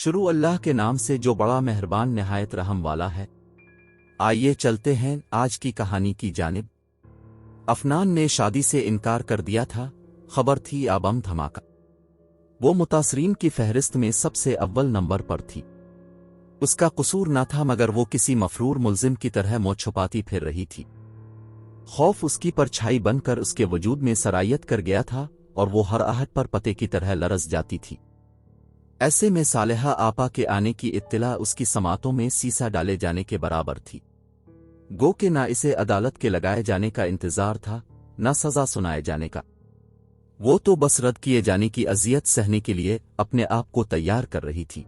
शुरू अल्लाह के नाम से जो बड़ा मेहरबान निहायत रहम वाला है। आइए चलते हैं आज की कहानी की जानिब। अफनान ने शादी से इनकार कर दिया था। खबर थी बम धमाका। वो मुतासरीन की फहरिस्त में सबसे अव्वल नंबर पर थी। उसका कसूर न था मगर वो किसी मफरूर मुल्जिम की तरह मुँह छुपाती फिर रही थी। खौफ उसकी परछाई बनकर उसके वजूद में सरायत कर गया था और वो हर आहट पर पते की तरह लरस जाती थी। ऐसे में सालेहा आपा के आने की इत्तला उसकी समातों में सीसा डाले जाने के बराबर थी। गो के ना इसे अदालत के लगाए जाने का इंतजार था, न सजा सुनाए जाने का। वो तो बस रद्द किए जाने की अजियत सहने के लिए अपने आप को तैयार कर रही थी।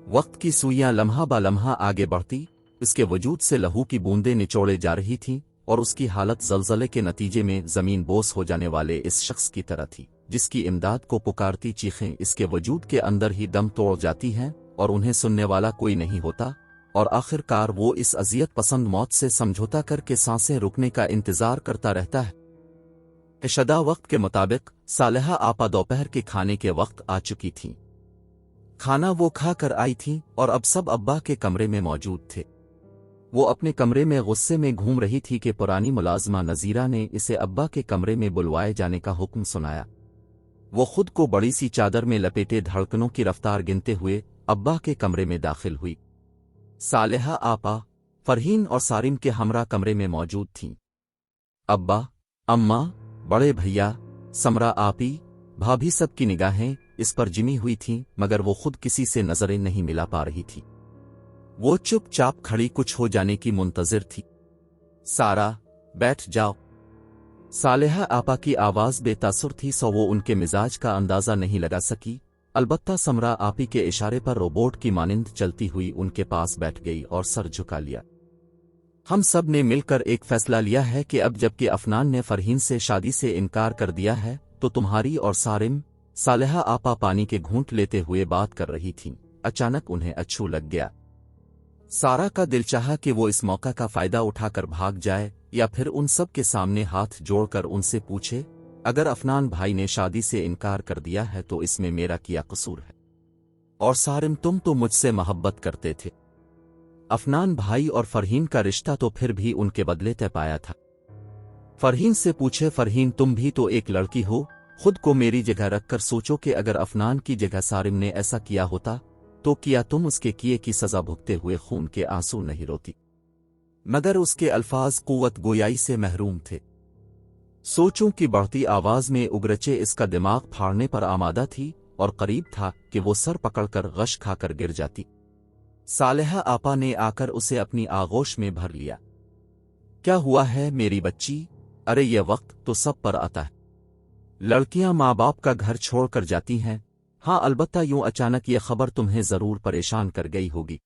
वक्त की सुइयां लम्हा बा लम्हा आगे बढ़ती, उसके वजूद से लहू की बूंदें निचोड़े जा रही थीं और उसकी हालत जलजले के नतीजे में जमीन बोस हो जाने वाले इस शख्स की तरह थी जिसकी इमदाद को पुकारती चीखें इसके वजूद के अंदर ही दम तोड़ जाती हैं और उन्हें सुनने वाला कोई नहीं होता, और आखिरकार वो इस अजियत पसंद मौत से समझौता करके सांसें रुकने का इंतजार करता रहता है। इशदा वक्त के मुताबिक सालेहा आपा दोपहर के खाने के वक्त आ चुकी थीं। खाना वो खा कर आई थीं और अब सब अब्बा के कमरे में मौजूद थे। वो अपने कमरे में गुस्से में घूम रही थी कि पुरानी मुलाजमा नजीरा ने इसे अब्बा के कमरे में बुलवाए जाने का हुक्म सुनाया। वो खुद को बड़ी सी चादर में लपेटे धड़कनों की रफ्तार गिनते हुए अब्बा के कमरे में दाखिल हुई। सालेहा आपा, फरहीन और सारिम के हमरा कमरे में मौजूद थीं। अब्बा, अम्मा, बड़े भैया, समरा आपी, भाभी सब की निगाहें इस पर जिमी हुई थीं मगर वो खुद किसी से नजरें नहीं मिला पा रही थी। वो चुपचाप खड़ी कुछ हो जाने की मुंतजिर थी। सारा, बैठ जाओ। सालेहा आपा की आवाज बेतासुर थी सो वो उनके मिजाज का अंदाजा नहीं लगा सकी। अलबत्ता समरा आपी के इशारे पर रोबोट की मानिंद चलती हुई उनके पास बैठ गई और सर झुका लिया। हम सब ने मिलकर एक फैसला लिया है कि अब जबकि अफनान ने फरहीन से शादी से इनकार कर दिया है तो तुम्हारी और सारिम। सालेहा आपा पानी के घूंट लेते हुए बात कर रही थीं। अचानक उन्हें अच्छू लग गया। सारा का दिल चाहा कि वो इस मौका का फायदा उठाकर भाग जाए या फिर उन सब के सामने हाथ जोड़कर उनसे पूछे, अगर अफनान भाई ने शादी से इनकार कर दिया है तो इसमें मेरा क्या कसूर है? और सारिम, तुम तो मुझसे मोहब्बत करते थे। अफनान भाई और फरहीन का रिश्ता तो फिर भी उनके बदले तय पाया था। फरहीन से पूछे, फरहीन तुम भी तो एक लड़की हो, खुद को मेरी जगह रखकर सोचो कि अगर अफनान की जगह सारिम ने ऐसा किया होता तो क्या तुम उसके किए की सजा भुगते हुए खून के आंसू नहीं रोती? मगर उसके अल्फाज कुव्वत गोयाई से महरूम थे। सोचों की बढ़ती आवाज में उगरचे इसका दिमाग फाड़ने पर आमादा थी और करीब था कि वो सर पकड़कर गश खाकर गिर जाती। सालेहा आपा ने आकर उसे अपनी आगोश में भर लिया। क्या हुआ है मेरी बच्ची? अरे ये वक्त तो सब पर आता है। लड़कियां माँ बाप का घर छोड़कर जाती हैं। हाँ, अलबत्ता यूं अचानक ये खबर तुम्हें जरूर परेशान कर गई होगी।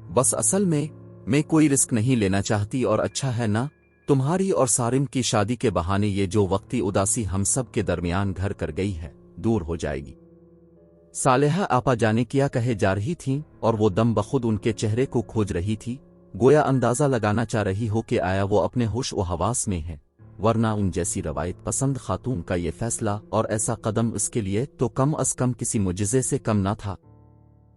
बस असल में मैं कोई रिस्क नहीं लेना चाहती और अच्छा है ना, तुम्हारी और सारिम की शादी के बहाने ये जो वक्ती उदासी हम सब के दरमियान घर कर गई है दूर हो जाएगी। सालेहा आपा जाने क्या कहे जा रही थीं और वो दम बखुद उनके चेहरे को खोज रही थी, गोया अंदाजा लगाना चाह रही हो कि आया वो अपने होश व हवास में है, वरना उन जैसी रवायत पसंद खातून का ये फैसला और ऐसा कदम उसके लिए तो कम अज कम किसी मुजिज़े से कम ना था।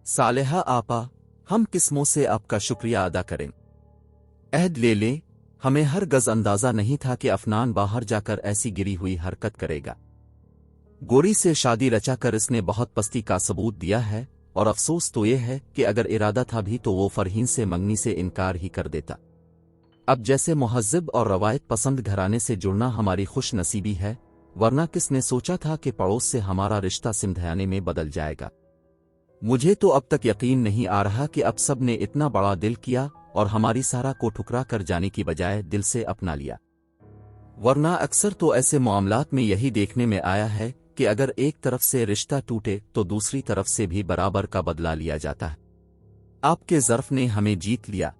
सालेहा आपा, हम किस्मों से आपका शुक्रिया अदा करें। अहद ले लें, हमें हर गज अंदाजा नहीं था कि अफनान बाहर जाकर ऐसी गिरी हुई हरकत करेगा। गोरी से शादी रचाकर इसने बहुत पस्ती का सबूत दिया है और अफसोस तो ये है कि अगर इरादा था भी तो वो फरहीन से मंगनी से इनकार ही कर देता। अब जैसे मुहज्जिब और रवायत पसंद घराने से जुड़ना हमारी खुश नसीबी है, वरना किसने सोचा था कि पड़ोस से हमारा रिश्ता सिमधयाने में बदल जाएगा। मुझे तो अब तक यकीन नहीं आ रहा कि अब सब ने इतना बड़ा दिल किया और हमारी सारा को ठुकरा कर जाने की बजाय दिल से अपना लिया। वरना अक्सर तो ऐसे मामलात में यही देखने में आया है कि अगर एक तरफ से रिश्ता टूटे तो दूसरी तरफ से भी बराबर का बदला लिया जाता है। आपके ज़र्फ ने हमें जीत लिया।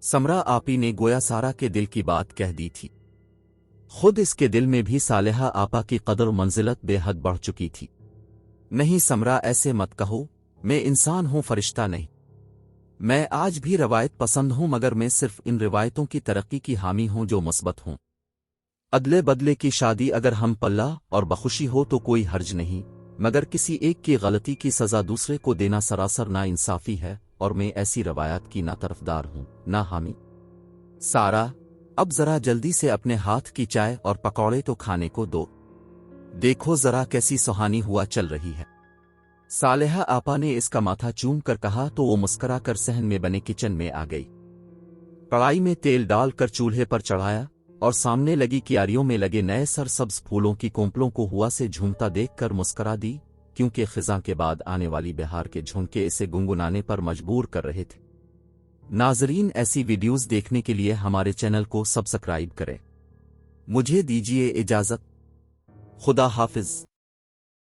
समरा आपी ने गोया सारा के दिल की बात कह दी थी। खुद इसके दिल में भी सालेहा आपा की कदर मंजिलत बेहद बढ़ चुकी थी। नहीं समरा, ऐसे मत कहो, मैं इंसान हूं, फरिश्ता नहीं। मैं आज भी रवायत पसंद हूं मगर मैं सिर्फ इन रिवायतों की तरक्की की हामी हूं जो मुस्बत हों। अदले बदले की शादी अगर हम पल्ला और बखुशी हो तो कोई हर्ज नहीं, मगर किसी एक की गलती की सजा दूसरे को देना सरासर नाइंसाफी है और मैं ऐसी रवायत की ना तरफदार हूं ना हामी। सारा, अब जरा जल्दी से अपने हाथ की चाय और पकौड़े तो खाने को दो। देखो जरा कैसी सुहानी हुआ चल रही है। सालेहा आपा ने इसका माथा चूम कर कहा तो वो मुस्करा कर सहन में बने किचन में आ गई। कढ़ाई में तेल डालकर चूल्हे पर चढ़ाया और सामने लगी क्यारियों में लगे नए सरसब्ज फूलों की कोंपलों को हुआ से झूमता देखकर मुस्करा दी, क्योंकि खिज़ां के बाद आने वाली बहार के झोंके इसे गुनगुनाने पर मजबूर कर रहे थे। नाजरीन, ऐसी वीडियोस देखने के लिए हमारे चैनल को सब्सक्राइब करें। मुझे दीजिए इजाजत। खुदा हाफिज।